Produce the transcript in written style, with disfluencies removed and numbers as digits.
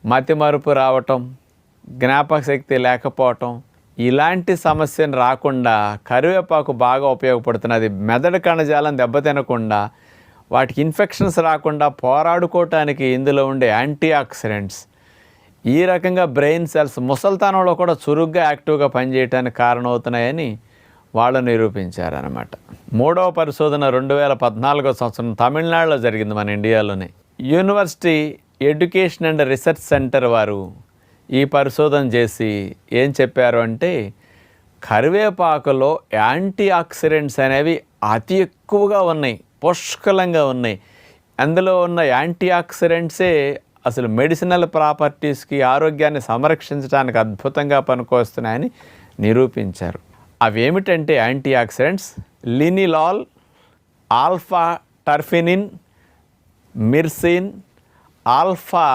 మతిమరుపు రావటం, జ్ఞాపక శక్తి లేకపోవటం, ఇలాంటి సమస్యను రాకుండా కరివేపాకు బాగా ఉపయోగపడుతున్నది. మెదడు కణజాలం దెబ్బతినకుండా, వాటికి ఇన్ఫెక్షన్స్ రాకుండా పోరాడుకోవటానికి ఇందులో ఉండే యాంటీ ఆక్సిడెంట్స్ ఈ రకంగా బ్రెయిన్ సెల్స్ ముసల్తనంలో కూడా చురుగ్గా యాక్టివ్గా పనిచేయడానికి కారణమవుతున్నాయని వాళ్ళు నిరూపించారనమాట. మూడవ పరిశోధన 2014 సంవత్సరం తమిళనాడులో జరిగింది, మన ఇండియాలోనే. University education and research centre వారు ఈ పరిశోధన చేసి ఏం చెప్పారు అంటే, కరివేపాకులో యాంటీ ఆక్సిడెంట్స్ అనేవి అతి ఎక్కువగా ఉన్నాయి, పుష్కలంగా ఉన్నాయి. అందులో ఉన్న యాంటీ ఆక్సిడెంట్సే అసలు మెడిసినల్ ప్రాపర్టీస్కి, ఆరోగ్యాన్ని సంరక్షించడానికి అద్భుతంగా పనికొస్తున్నాయని నిరూపించారు. అవేమిటంటే యాంటీ ఆక్సిడెంట్స్ లినిలాల్, ఆల్ఫా టర్ఫినిన్, మిర్సిన్, ఆల్ఫా